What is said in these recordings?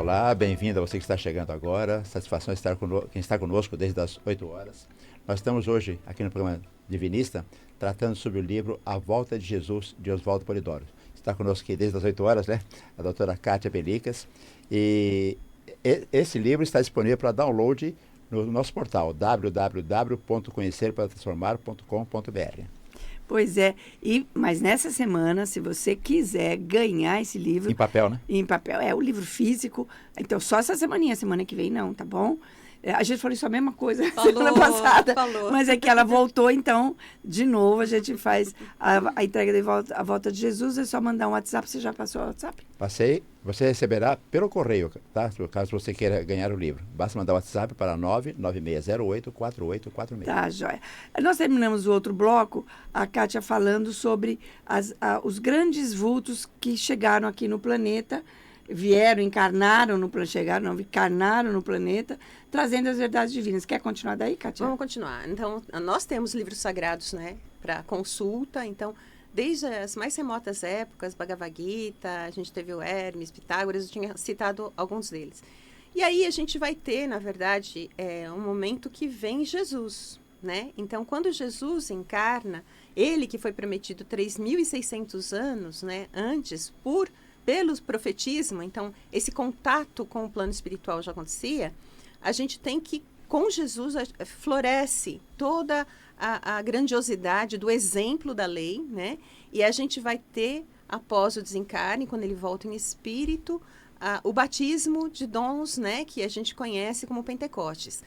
Olá, bem-vindo a você que está chegando agora. Satisfação estar quem está conosco desde as 8 horas. Nós estamos hoje, aqui no programa Divinista, tratando sobre o livro A Volta de Jesus, de Oswaldo Polidoro. Está conosco aqui desde as 8 horas, né? A doutora Kátia Pelicas. E esse livro está disponível para download no nosso portal www.conhecerparatransformar.com.br. Pois é, mas nessa semana, se você quiser ganhar esse livro... Em papel, né? Em papel, o livro físico. Então, só essa semana que vem não, tá bom? A gente falou isso a mesma coisa semana passada, mas é que ela voltou, então, de novo, a gente faz a entrega a volta de Jesus, é só mandar um WhatsApp. Você já passou o WhatsApp? Passei. Você receberá pelo correio, tá? Caso você queira ganhar o livro. Basta mandar o WhatsApp para 99608-4846. Tá, joia. Nós terminamos o outro bloco, a Kátia falando sobre os grandes vultos que chegaram aqui no planeta, encarnaram no planeta, trazendo as verdades divinas. Quer continuar daí, Kátia? Vamos continuar. Então, nós temos livros sagrados, né, para consulta. Então, desde as mais remotas épocas, Bhagavad Gita, a gente teve o Hermes, Pitágoras, eu tinha citado alguns deles. E aí a gente vai ter, na verdade, um momento que vem Jesus, né? Então, quando Jesus encarna, ele que foi prometido 3.600 anos, né, antes, pelo profetismo, então, esse contato com o plano espiritual já acontecia, a gente tem que, com Jesus, floresce toda a grandiosidade do exemplo da lei, né? E a gente vai ter, após o desencarne, quando ele volta em espírito, o batismo de dons, né? Que a gente conhece como Pentecostes.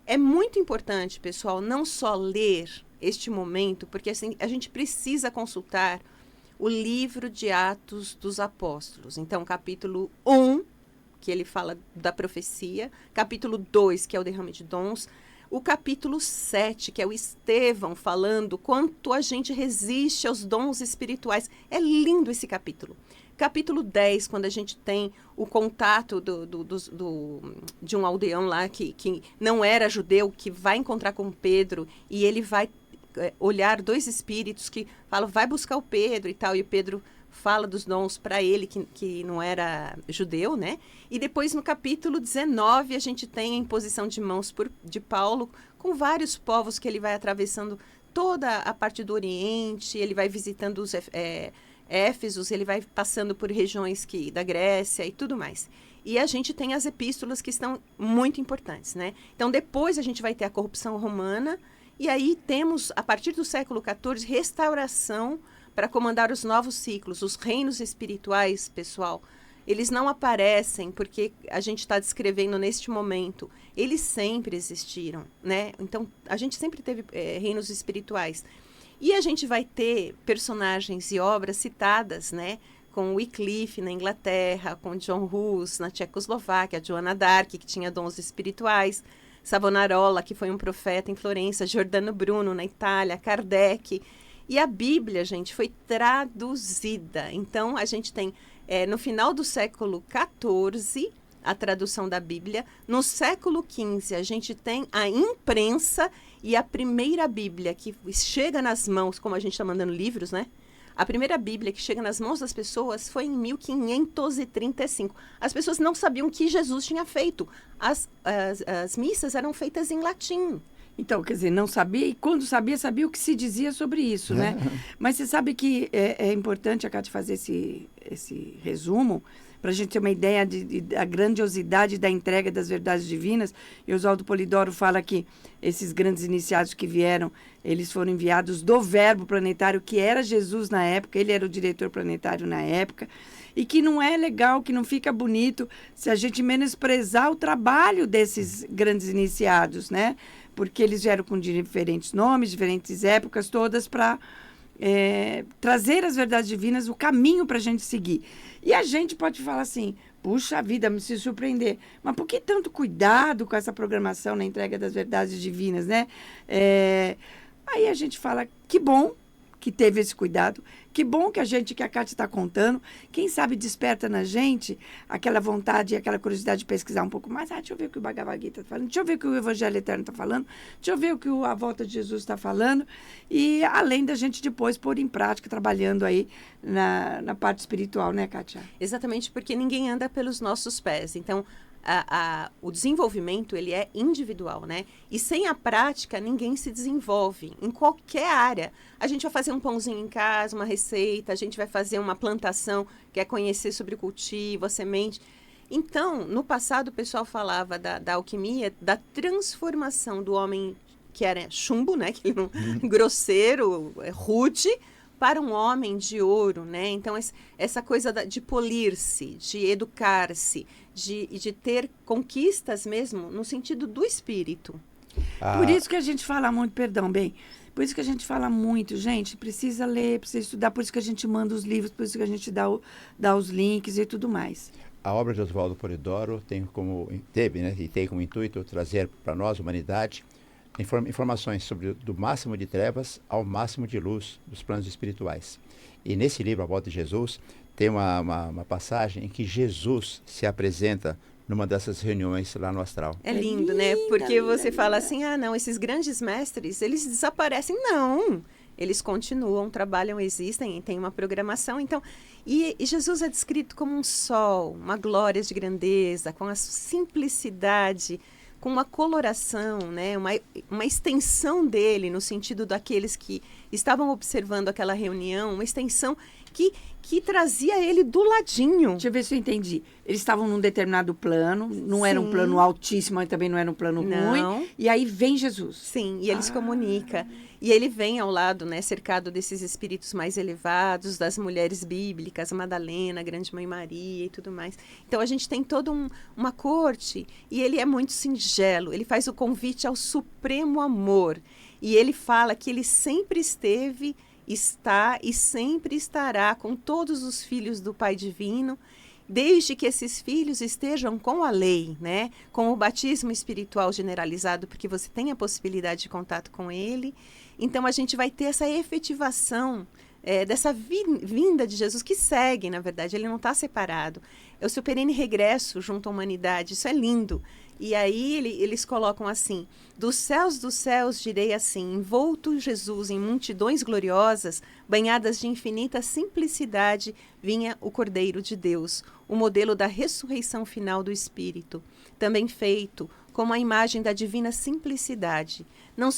É muito importante, pessoal, não só ler este momento, porque assim, a gente precisa consultar o livro de Atos dos Apóstolos. Então, capítulo 1, que ele fala da profecia, capítulo 2, que é o derrame de dons, o capítulo 7, que é o Estevão falando quanto a gente resiste aos dons espirituais. É lindo esse capítulo. Capítulo 10, quando a gente tem o contato de um aldeão lá que não era judeu, que vai encontrar com Pedro e ele vai olhar dois espíritos que falam, vai buscar o Pedro e tal, e o Pedro fala dos dons para ele, que não era judeu, né? E depois no capítulo 19 a gente tem a imposição de mãos de Paulo com vários povos que ele vai atravessando toda a parte do Oriente, ele vai visitando os Éfesos, ele vai passando por regiões da Grécia e tudo mais. E a gente tem as epístolas que estão muito importantes, né? Então depois a gente vai ter a corrupção romana. E aí temos, a partir do século XIV, restauração para comandar os novos ciclos. Os reinos espirituais, pessoal, eles não aparecem porque a gente está descrevendo neste momento. Eles sempre existiram, né? Então, a gente sempre teve reinos espirituais. E a gente vai ter personagens e obras citadas, né? Com Wycliffe na Inglaterra, com John Hus na Tchecoslováquia, Joana d'Arc, que tinha dons espirituais, Savonarola, que foi um profeta em Florença, Giordano Bruno na Itália, Kardec. E a Bíblia, gente, foi traduzida. Então, a gente tem, no final do século XIV, a tradução da Bíblia. No século XV, a gente tem a imprensa e a primeira Bíblia que chega nas mãos, como a gente está mandando livros, né? A primeira Bíblia que chega nas mãos das pessoas foi em 1535. As pessoas não sabiam o que Jesus tinha feito. As missas eram feitas em latim. Então, quer dizer, não sabia, e quando sabia o que se dizia sobre isso, né? Mas você sabe que é importante a Kátia fazer esse resumo, para a gente ter uma ideia da grandiosidade da entrega das verdades divinas. E Oswaldo Polidoro fala que esses grandes iniciados que vieram, eles foram enviados do Verbo planetário, que era Jesus na época, ele era o diretor planetário na época, e que não é legal, que não fica bonito se a gente menosprezar o trabalho desses grandes iniciados, né? Porque eles vieram com diferentes nomes, diferentes épocas, todas para trazer as verdades divinas, o caminho para a gente seguir. E a gente pode falar assim, puxa vida, me se surpreender. Mas por que tanto cuidado com essa programação na entrega das verdades divinas, né? Aí a gente fala, que bom que teve esse cuidado. Que bom que a Cátia está contando. Quem sabe desperta na gente aquela vontade e aquela curiosidade de pesquisar um pouco mais. Deixa eu ver o que o Bhagavad Gita está falando. Deixa eu ver o que o Evangelho Eterno está falando. Deixa eu ver o que a Volta de Jesus está falando. E além da gente depois pôr em prática, trabalhando aí na parte espiritual, né, Kátia? Exatamente, porque ninguém anda pelos nossos pés. Então, o desenvolvimento, ele é individual, né? E sem a prática, ninguém se desenvolve em qualquer área. A gente vai fazer um pãozinho em casa, uma receita, a gente vai fazer uma plantação, quer conhecer sobre o cultivo, a semente. Então, no passado, o pessoal falava da alquimia, da transformação do homem que era chumbo, né? Que ele grosseiro, rude, para um homem de ouro, né? Então, essa coisa de polir-se, de educar-se, de ter conquistas mesmo no sentido do espírito. Por isso que a gente fala muito, por isso que a gente fala muito, gente, precisa ler, precisa estudar, por isso que a gente manda os livros, por isso que a gente dá os links e tudo mais. A obra de Oswaldo Polidoro teve, né, e tem como intuito trazer para nós, humanidade, informações sobre do máximo de trevas ao máximo de luz dos planos espirituais. E nesse livro, A Volta de Jesus, tem uma passagem em que Jesus se apresenta numa dessas reuniões lá no astral. É lindo, né? Porque você fala assim, não, esses grandes mestres, eles desaparecem. Não, eles continuam, trabalham, existem, tem uma programação. Então, e Jesus é descrito como um sol, uma glória de grandeza, com a simplicidade, com uma coloração, né? uma extensão dele, no sentido daqueles que estavam observando aquela reunião, uma extensão que trazia ele do ladinho. Deixa eu ver se eu entendi. Eles estavam num determinado plano, não era um plano altíssimo, mas também não era um plano ruim. E aí vem Jesus. Sim, e ele se comunica. E ele vem ao lado, né, cercado desses espíritos mais elevados, das mulheres bíblicas, Madalena, Grande Mãe Maria e tudo mais. Então, a gente tem toda uma corte, e ele é muito singelo. Ele faz o convite ao supremo amor. E ele fala que ele sempre esteve, está e sempre estará com todos os filhos do Pai Divino, desde que esses filhos estejam com a lei, né? Com o batismo espiritual generalizado, porque você tem a possibilidade de contato com ele. Então, a gente vai ter essa efetivação dessa vinda de Jesus, que segue, na verdade, ele não está separado. É o seu perene regresso junto à humanidade, isso é lindo. E aí eles colocam assim: dos céus direi assim, envolto Jesus em multidões gloriosas, banhadas de infinita simplicidade, vinha o Cordeiro de Deus, o modelo da ressurreição final do Espírito, também feito como a imagem da divina simplicidade. Não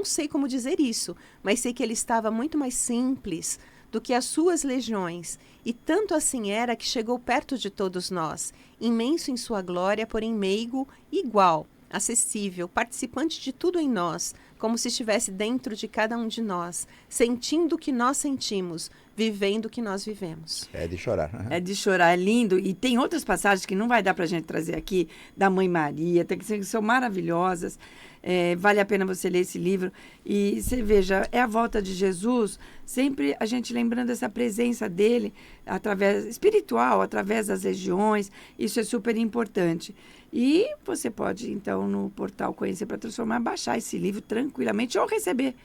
sei como dizer isso, mas sei que ele estava muito mais simples do que as suas legiões, e tanto assim era que chegou perto de todos nós, imenso em sua glória, porém meigo, igual, acessível, participante de tudo em nós, como se estivesse dentro de cada um de nós, sentindo o que nós sentimos, vivendo o que nós vivemos. É de chorar. É de chorar, é lindo. E tem outras passagens que não vai dar para a gente trazer aqui, da Mãe Maria, que são maravilhosas. Vale a pena você ler esse livro. E você veja, é a volta de Jesus, sempre a gente lembrando essa presença dele, espiritual, através das regiões. Isso é super importante. E você pode, então, no portal Conhecer para Transformar, baixar esse livro tranquilamente ou receber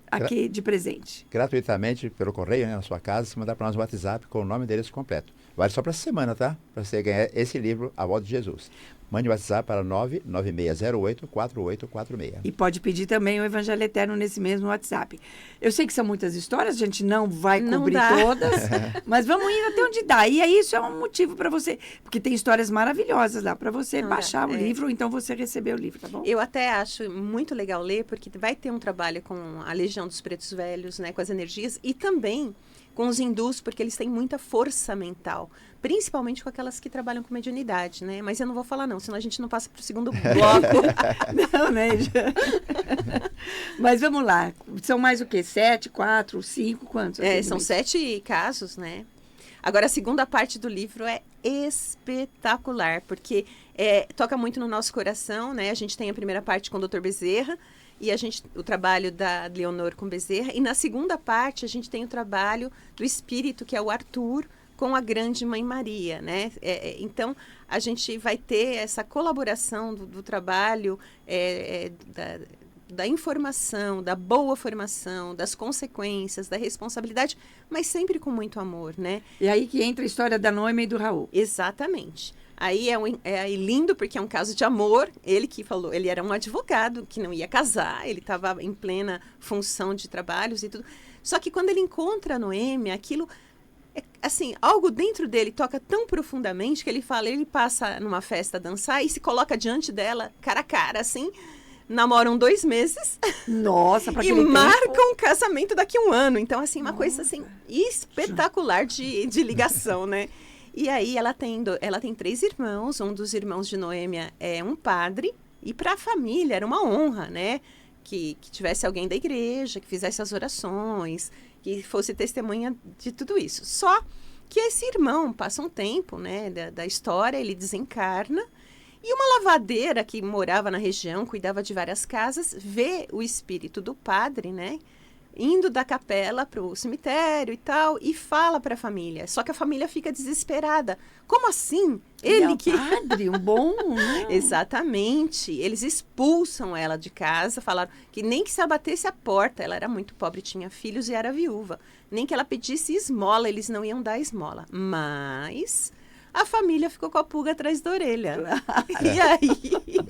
aqui de presente. Gratuitamente pelo correio, né, na sua casa, se mandar para nós um WhatsApp com o nome deles completo. Vale só para essa semana, tá? Para você ganhar esse livro, A Volta de Jesus. Mande o WhatsApp para 99608-4846. E pode pedir também o Evangelho Eterno nesse mesmo WhatsApp. Eu sei que são muitas histórias, a gente não vai cobrir todas, mas vamos indo até onde dá. E aí isso é um motivo para você, porque tem histórias maravilhosas lá, para você baixar o livro ou então você receber o livro, tá bom? Eu até acho muito legal ler, porque vai ter um trabalho com a Legião dos Pretos Velhos, né, com as energias, e também com os hindus, porque eles têm muita força mental, principalmente com aquelas que trabalham com mediunidade, né? Mas eu não vou falar não, senão a gente não passa para o segundo bloco. Não, né? Mas vamos lá. São mais o quê? 7, 4, 5, quantos? São 7 casos, né? Agora, a segunda parte do livro é espetacular, porque toca muito no nosso coração, né? A gente tem a primeira parte com o Dr. Bezerra, e o trabalho da Leonor com Bezerra. E na segunda parte, a gente tem o trabalho do espírito, que é o Arthur, com a Grande Mãe Maria, né? Então, a gente vai ter essa colaboração do trabalho da informação, da boa formação, das consequências, da responsabilidade, mas sempre com muito amor, né? E aí que entra a história da Noemi e do Raul. Exatamente. Aí é lindo porque é um caso de amor. Ele que falou, ele era um advogado que não ia casar, ele estava em plena função de trabalhos e tudo. Só que quando ele encontra a Noemi, aquilo, assim, algo dentro dele toca tão profundamente que ele passa numa festa a dançar e se coloca diante dela, cara a cara, assim, namoram 2 meses. Nossa, para e aquele marcam um casamento daqui a 1 ano. Então, assim, uma coisa assim espetacular de ligação, né? E aí ela tem 3 irmãos, um dos irmãos de Noêmia é um padre, e para a família era uma honra, né? Que tivesse alguém da igreja, que fizesse as orações, que fosse testemunha de tudo isso. Só que esse irmão passa um tempo, né, da história, ele desencarna, e uma lavadeira que morava na região, cuidava de várias casas, vê o espírito do padre, né, indo da capela para o cemitério e tal, e fala para a família. Só que a família fica desesperada. Como assim? Ele que... padre, um bom... Exatamente. Eles expulsam ela de casa, falaram que nem que se abatesse a porta, ela era muito pobre, tinha filhos e era viúva. Nem que ela pedisse esmola, eles não iam dar esmola. Mas... a família ficou com a pulga atrás da orelha. E aí...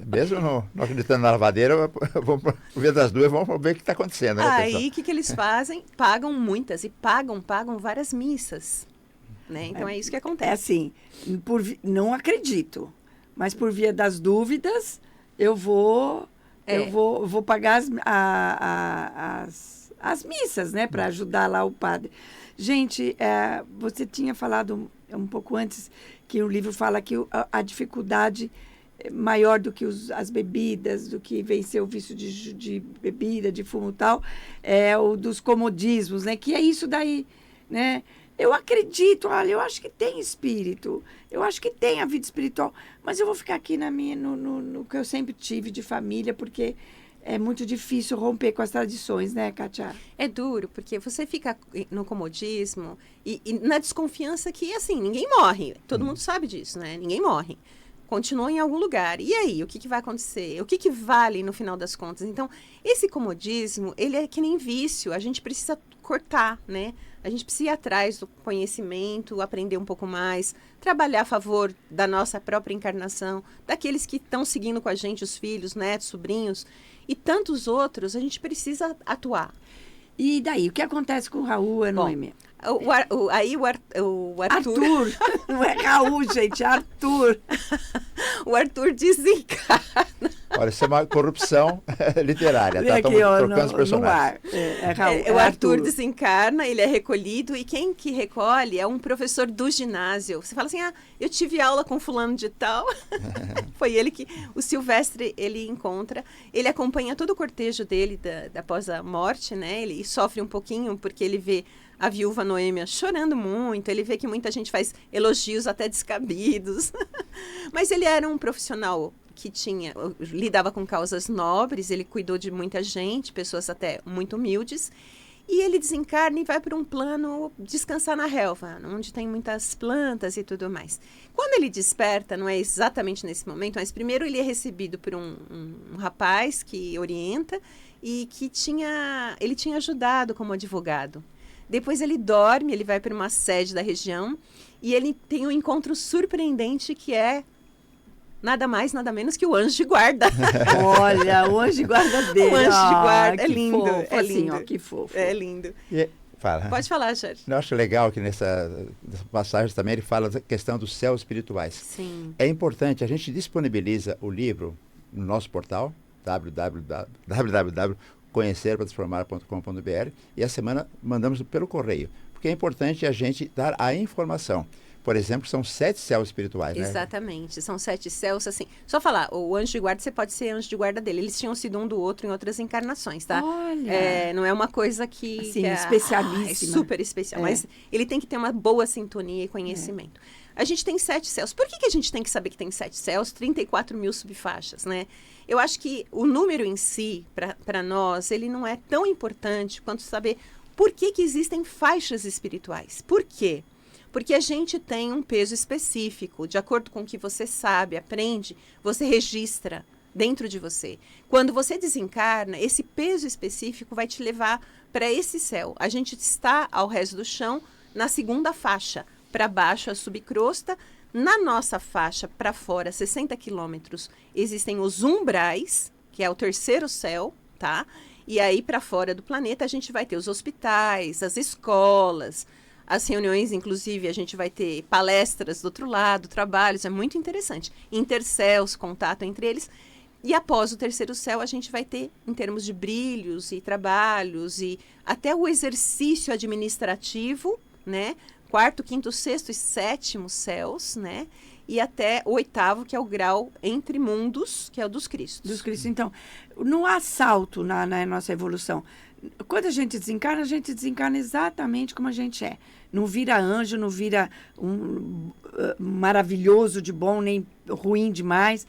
Mesmo não acreditando na lavadeira, vamos ver das duas, vamos ver o que está acontecendo. Né, aí, o que eles fazem? Pagam muitas e pagam várias missas. Né? Então, é isso que acontece. É assim, não acredito, mas por via das dúvidas, eu vou pagar as missas, né? Para ajudar lá o padre. Gente, você tinha falado um pouco antes que o livro fala que a dificuldade maior do que as bebidas, do que vencer o vício de bebida, de fumo e tal, é o dos comodismos, né? Que é isso daí, né? Eu acredito, olha, eu acho que tem espírito, eu acho que tem a vida espiritual, mas eu vou ficar aqui no que eu sempre tive de família, porque é muito difícil romper com as tradições, né, Kátia? É duro, porque você fica no comodismo e na desconfiança que, assim, ninguém morre. Todo mundo sabe disso, né? Ninguém morre. Continua em algum lugar. E aí, o que vai acontecer? O que vale no final das contas? Então, esse comodismo, ele é que nem vício. A gente precisa cortar, né? A gente precisa ir atrás do conhecimento, aprender um pouco mais, trabalhar a favor da nossa própria encarnação, daqueles que estão seguindo com a gente, os filhos, netos, sobrinhos, e tantos outros, a gente precisa atuar. E daí, o que acontece com o Raul e a Noemi? Aí o Arthur... Não é Raul, gente, é Arthur. O Arthur desencarna. Olha, isso é uma corrupção literária, tá? Estamos trocando os personagens. O Arthur desencarna, ele é recolhido, e quem que recolhe é um professor do ginásio. Você fala assim, eu tive aula com fulano de tal. Foi ele que... O Silvestre, ele encontra, ele acompanha todo o cortejo dele após a morte, né? Ele sofre um pouquinho porque ele vê a viúva Noêmia chorando muito, ele vê que muita gente faz elogios até descabidos. Mas ele era um profissional que lidava com causas nobres, ele cuidou de muita gente, pessoas até muito humildes, e ele desencarna e vai para um plano descansar na relva, onde tem muitas plantas e tudo mais. Quando ele desperta, não é exatamente nesse momento, mas primeiro ele é recebido por um rapaz que orienta e que ele tinha ajudado como advogado. Depois ele dorme, ele vai para uma sede da região e ele tem um encontro surpreendente que é nada mais, nada menos que o anjo de guarda. Olha, o anjo de guarda dele. O anjo de guarda, é lindo. Fofo, é assim, lindo. Ó, que fofo. É lindo. Fala. Pode falar, Jorge. Eu acho legal que nessa passagem também ele fala da questão dos céus espirituais. Sim. É importante, a gente disponibiliza o livro no nosso portal, www.conhecerparatransformar.com.br, e a semana mandamos pelo correio, porque é importante a gente dar a informação. Por exemplo, são 7 céus espirituais, né? Exatamente, são 7 céus, assim. Só falar, o anjo de guarda, você pode ser anjo de guarda dele. Eles tinham sido um do outro em outras encarnações, tá? Olha! Não é uma coisa que... Assim, que especialíssima. É super especial, mas ele tem que ter uma boa sintonia e conhecimento. A gente tem 7 céus. Por que a gente tem que saber que tem 7 céus? 34 mil subfaixas, né? Eu acho que o número em si, para nós, ele não é tão importante quanto saber por que existem faixas espirituais. Por quê? Porque a gente tem um peso específico. De acordo com o que você sabe, aprende, você registra dentro de você. Quando você desencarna, esse peso específico vai te levar para esse céu. A gente está ao resto do chão na segunda faixa, para baixo a subcrosta. Na nossa faixa, para fora, 60 quilômetros, existem os umbrais, que é o terceiro céu, tá? E aí, para fora do planeta, a gente vai ter os hospitais, as escolas, as reuniões, inclusive, a gente vai ter palestras do outro lado, trabalhos, é muito interessante. Intercéus, contato entre eles. E após o terceiro céu, a gente vai ter, em termos de brilhos e trabalhos, e até o exercício administrativo, né? Quarto, quinto, sexto e sétimo céus, né? E até o oitavo, que é o grau entre mundos, que é o dos Cristos. Dos Cristos. Então, não há salto na nossa evolução. Quando a gente desencarna exatamente como a gente é. Não vira anjo, não vira maravilhoso de bom, nem ruim demais.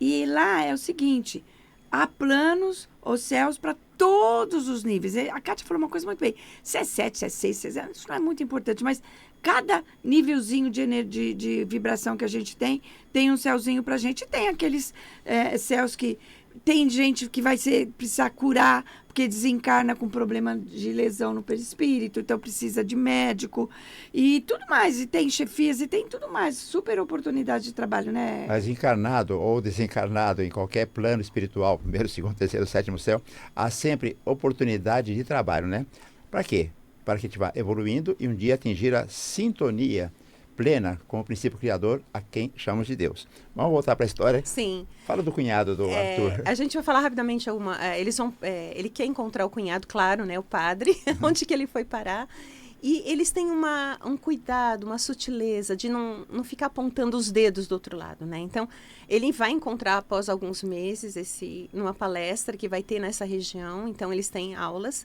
E lá é o seguinte, há planos ou céus para todos os níveis. A Kátia falou uma coisa muito bem. Se é 7, se é 6, se é 0, isso não é muito importante, mas cada nívelzinho de vibração que a gente tem um céuzinho para a gente. Tem aqueles céus que tem gente que vai precisar curar, porque desencarna com problema de lesão no perispírito, então precisa de médico e tudo mais. E tem chefias e tem tudo mais. Super oportunidade de trabalho, né? Mas encarnado ou desencarnado em qualquer plano espiritual, primeiro, segundo, terceiro, sétimo céu, há sempre oportunidade de trabalho, né? Para quê? Para que a gente vá evoluindo e um dia atingir a sintonia plena com o princípio criador, a quem chamamos de Deus. Vamos voltar para a história? Sim. Fala do cunhado do Arthur. A gente vai falar rapidamente ele quer encontrar o cunhado, claro, né? O padre, onde que ele foi parar. E eles têm um cuidado, uma sutileza de não ficar apontando os dedos do outro lado, né? Então, ele vai encontrar após alguns meses numa palestra que vai ter nessa região. Então, eles têm aulas.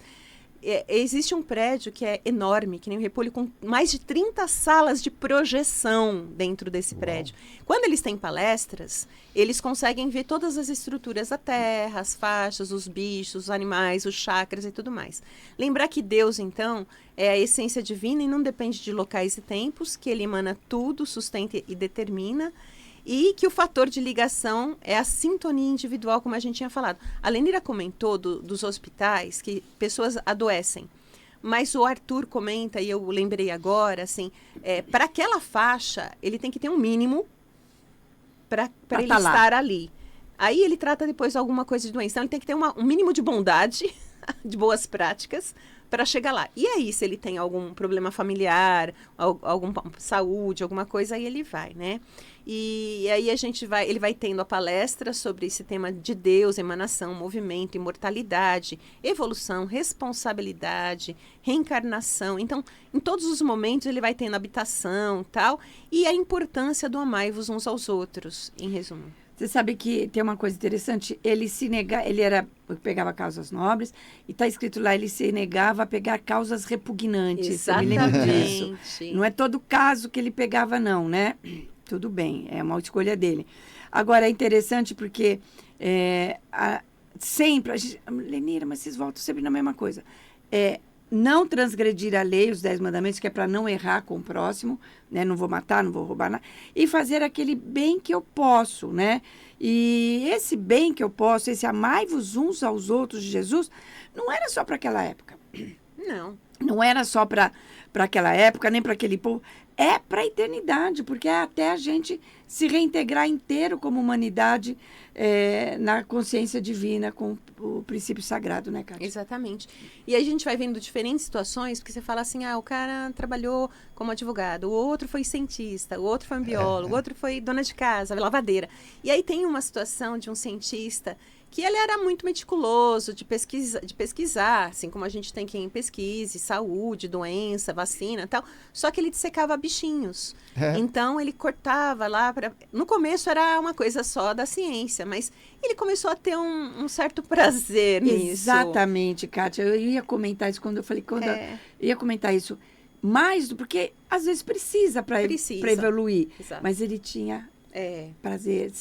Existe um prédio que é enorme, que nem o Repolho, com mais de 30 salas de projeção dentro desse prédio. Quando eles têm palestras, eles conseguem ver todas as estruturas da Terra, as faixas, os bichos, os animais, os chakras e tudo mais. Lembrar que Deus, então, é a essência divina e não depende de locais e tempos, que ele emana tudo, sustenta e determina. E que o fator de ligação é a sintonia individual, como a gente tinha falado. A Lenira comentou dos hospitais, que pessoas adoecem. Mas o Arthur comenta, e eu lembrei agora, assim, para aquela faixa, ele tem que ter um mínimo para ele estar ali. Aí ele trata depois alguma coisa de doença. Então, ele tem que ter um mínimo de bondade, de boas práticas, para chegar lá. E aí, se ele tem algum problema familiar, alguma saúde, alguma coisa, aí ele vai, né? E aí ele vai tendo a palestra sobre esse tema de Deus, emanação, movimento, imortalidade, evolução, responsabilidade, reencarnação. Então, em todos os momentos ele vai tendo habitação, tal, e a importância do amai-vos uns aos outros, em resumo. Você sabe que tem uma coisa interessante, ele pegava causas nobres, e está escrito lá, ele se negava a pegar causas repugnantes. Exatamente. Eu me lembro disso. Não é todo caso que ele pegava, não, né? Tudo bem, é uma escolha dele. Agora, é interessante porque sempre, Lenira, mas vocês voltam sempre na mesma coisa. Não transgredir a lei, os 10 mandamentos, que é para não errar com o próximo, né? Não vou matar, não vou roubar nada. E fazer aquele bem que eu posso, né? E esse bem que eu posso, esse amai-vos uns aos outros de Jesus, não era só para aquela época. Não. Não era só para aquela época, nem para aquele povo. É para a eternidade, porque é até a gente se reintegrar inteiro como humanidade na consciência divina, com o princípio sagrado, né, Kátia? Exatamente. E aí a gente vai vendo diferentes situações, porque você fala assim, o cara trabalhou como advogado, o outro foi cientista, o outro foi um biólogo, o outro foi dona de casa, lavadeira. E aí tem uma situação de um cientista que ele era muito meticuloso de pesquisar, assim como a gente tem quem pesquise, saúde, doença, vacina e tal, só que ele dissecava bichinhos. Então, ele cortava lá, no começo era uma coisa só da ciência, mas ele começou a ter um certo prazer nisso. Exatamente, Kátia, eu ia comentar isso eu ia comentar isso, porque às vezes precisa para evoluir, exato. Mas ele tinha prazer,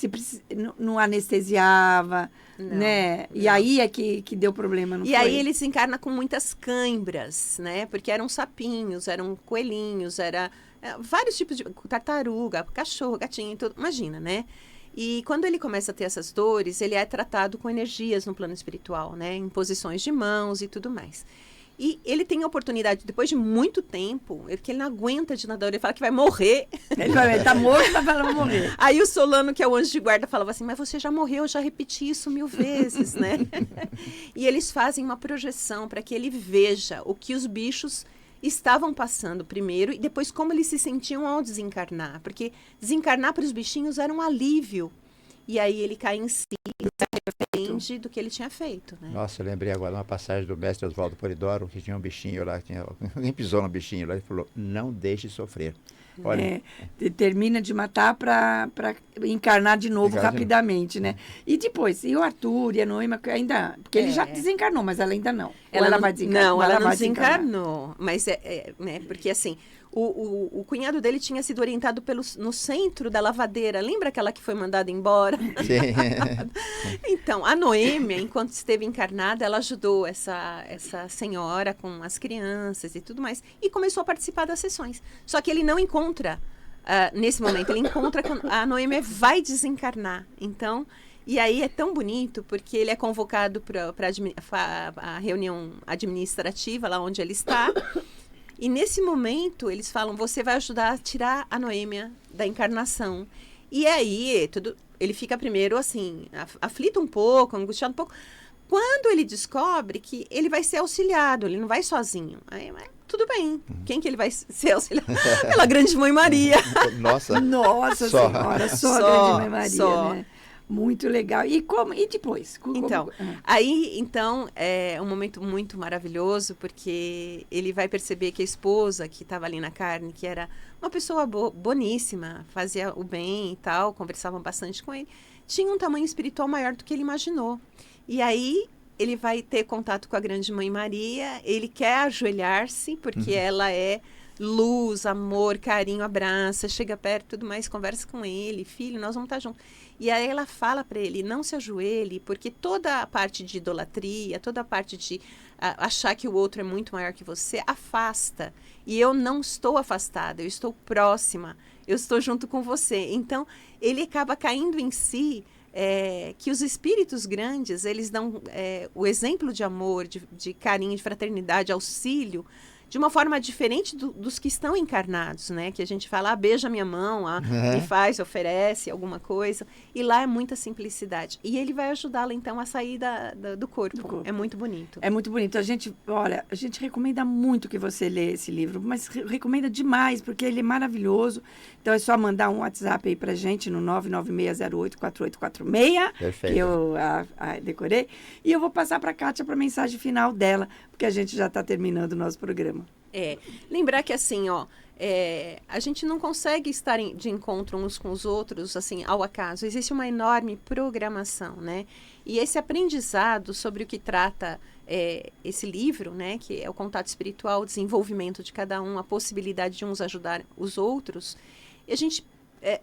não anestesiava, né? Não. E aí é que deu problema, não foi? E aí ele se encarna com muitas cãibras, né? Porque eram sapinhos, eram coelhinhos, vários tipos de tartaruga, cachorro, gatinho, tudo, imagina, né? E quando ele começa a ter essas dores, ele é tratado com energias no plano espiritual, né? Em posições de mãos e tudo mais. E ele tem a oportunidade, depois de muito tempo, que ele não aguenta de nadar, ele fala que vai morrer. Ele tá morto, mas vai morrer. Aí o Solano, que é o anjo de guarda, falava assim, mas você já morreu, eu já repeti isso 1000 vezes, né? E eles fazem uma projeção para que ele veja o que os bichos estavam passando primeiro e depois como eles se sentiam ao desencarnar. Porque desencarnar para os bichinhos era um alívio. E aí ele cai em si, depende do que ele tinha feito, né? Nossa, eu lembrei agora de uma passagem do mestre Oswaldo Polidoro, que tinha um bichinho lá, alguém pisou no bichinho lá e falou, não deixe sofrer. Olha, termina de matar para encarnar de novo rapidamente, né? E depois, e o Arthur e a Noema, ainda, porque ele já desencarnou, mas ela ainda não. Ela vai desencarnar? Não, ela não desencarnou. Mas né, porque assim, o cunhado dele tinha sido orientado no centro da lavadeira. Lembra aquela que foi mandada embora? Sim. Então, a Noêmia, enquanto esteve encarnada, ela ajudou essa senhora com as crianças e tudo mais. E começou a participar das sessões. Só que ele não encontra, nesse momento, ele encontra quando a Noêmia vai desencarnar. Então, e aí é tão bonito, porque ele é convocado para a reunião administrativa, lá onde ele está. E nesse momento, eles falam, você vai ajudar a tirar a Noêmia da encarnação. E aí, ele fica primeiro, assim, aflito um pouco, angustiado um pouco. Quando ele descobre que ele vai ser auxiliado, ele não vai sozinho. Aí, mas tudo bem. Quem que ele vai ser auxiliado? Pela Grande Mãe Maria. Nossa. Nossa Senhora, só a Grande Mãe Maria, né? Muito legal. E depois? Então, é um momento muito maravilhoso, porque ele vai perceber que a esposa que estava ali na carne, que era uma pessoa boníssima, fazia o bem e tal, conversavam bastante com ele, tinha um tamanho espiritual maior do que ele imaginou. E aí, ele vai ter contato com a Grande Mãe Maria, ele quer ajoelhar-se, porque ela é luz, amor, carinho, abraça, chega perto, tudo mais, conversa com ele, filho, nós vamos estar juntos. E aí ela fala para ele, não se ajoelhe, porque toda a parte de idolatria, toda a parte de achar que o outro é muito maior que você, afasta. E eu não estou afastada, eu estou próxima, eu estou junto com você. Então, ele acaba caindo em si, que os espíritos grandes, eles dão o exemplo de amor, de carinho, de fraternidade, auxílio, de uma forma diferente dos que estão encarnados, né? Que a gente fala, beija minha mão, me faz, oferece alguma coisa. E lá é muita simplicidade. E ele vai ajudá-la, então, a sair do corpo. É muito bonito. É muito bonito. A gente recomenda muito que você lê esse livro, mas recomenda demais, porque ele é maravilhoso. Então, é só mandar um WhatsApp aí pra gente no 996084846. Perfeito. Que eu decorei. E eu vou passar pra Kátia para a mensagem final dela, porque a gente já está terminando o nosso programa. Lembrar que assim, a gente não consegue estar de encontro uns com os outros, assim, ao acaso. Existe uma enorme programação, né? E esse aprendizado sobre o que trata esse livro, né? Que é o contato espiritual, o desenvolvimento de cada um, a possibilidade de uns ajudar os outros. E a gente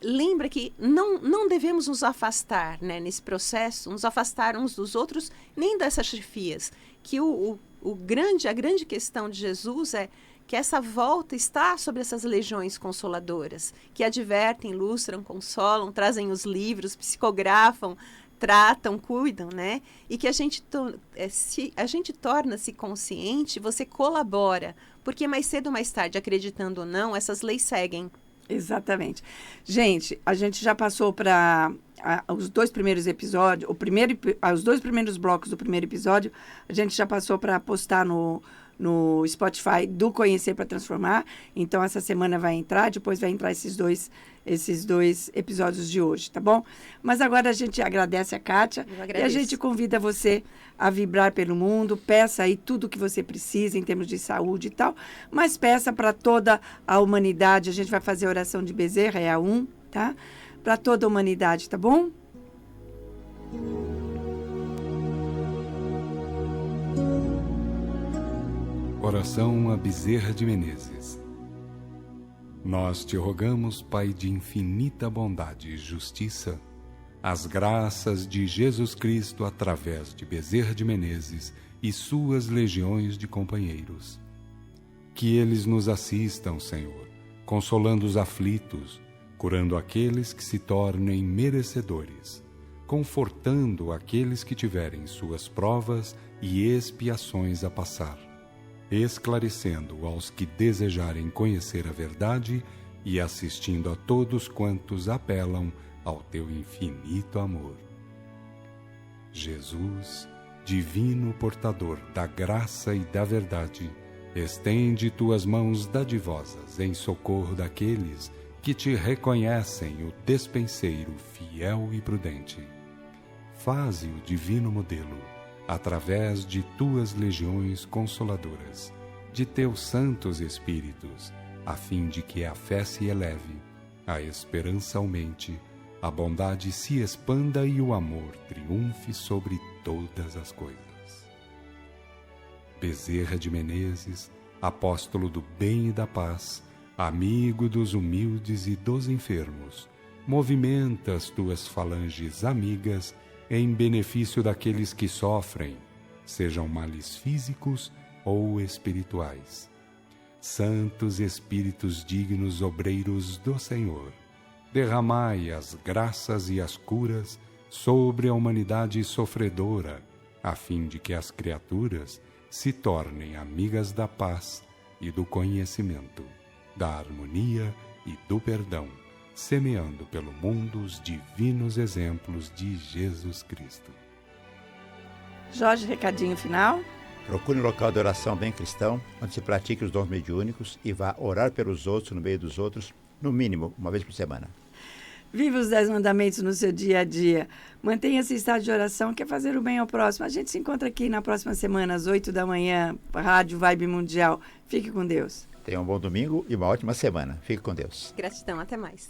lembra que não devemos nos afastar, né? Nesse processo, nos afastar uns dos outros, nem dessas chefias. Que a grande questão de Jesus é que essa volta está sobre essas legiões consoladoras, que advertem, ilustram, consolam, trazem os livros, psicografam, tratam, cuidam, né? E que se a gente torna-se consciente, você colabora, porque mais cedo ou mais tarde, acreditando ou não, essas leis seguem. Exatamente. Gente, a gente já passou para os 2 primeiros episódios, os 2 primeiros blocos do primeiro episódio, a gente já passou para postar no Spotify do Conhecer para Transformar. Então, essa semana vai entrar, depois vai entrar esses dois episódios de hoje, tá bom? Mas agora a gente agradece a Kátia e a gente convida você a vibrar pelo mundo, peça aí tudo o que você precisa em termos de saúde e tal, mas peça para toda a humanidade. A gente vai fazer a oração de Bezerra, é a 1, tá? Para toda a humanidade, tá bom? Oração a Bezerra de Menezes. Nós te rogamos, Pai de infinita bondade e justiça, as graças de Jesus Cristo através de Bezerra de Menezes e suas legiões de companheiros. Que eles nos assistam, Senhor, consolando os aflitos, curando aqueles que se tornem merecedores, confortando aqueles que tiverem suas provas e expiações a passar, esclarecendo aos que desejarem conhecer a verdade e assistindo a todos quantos apelam ao teu infinito amor. Jesus, divino portador da graça e da verdade, estende tuas mãos dadivosas em socorro daqueles que te reconhecem o despenseiro fiel e prudente. Faze o divino modelo, através de tuas legiões consoladoras, de teus santos espíritos, a fim de que a fé se eleve, a esperança aumente, a bondade se expanda e o amor triunfe sobre todas as coisas. Bezerra de Menezes, apóstolo do bem e da paz, amigo dos humildes e dos enfermos, movimenta as tuas falanges amigas em benefício daqueles que sofrem, sejam males físicos ou espirituais. Santos Espíritos dignos obreiros do Senhor, derramai as graças e as curas sobre a humanidade sofredora, a fim de que as criaturas se tornem amigas da paz e do conhecimento, da harmonia e do perdão, semeando pelo mundo os divinos exemplos de Jesus Cristo. Jorge, recadinho final? Procure um local de oração bem cristão, onde se pratique os dons mediúnicos e vá orar pelos outros, no meio dos outros, no mínimo, uma vez por semana. Viva os 10 mandamentos no seu dia a dia. Mantenha esse estado de oração, que é fazer o bem ao próximo. A gente se encontra aqui na próxima semana, às 8 da manhã, Rádio Vibe Mundial. Fique com Deus. Tenha um bom domingo e uma ótima semana. Fique com Deus. Gratidão, até mais.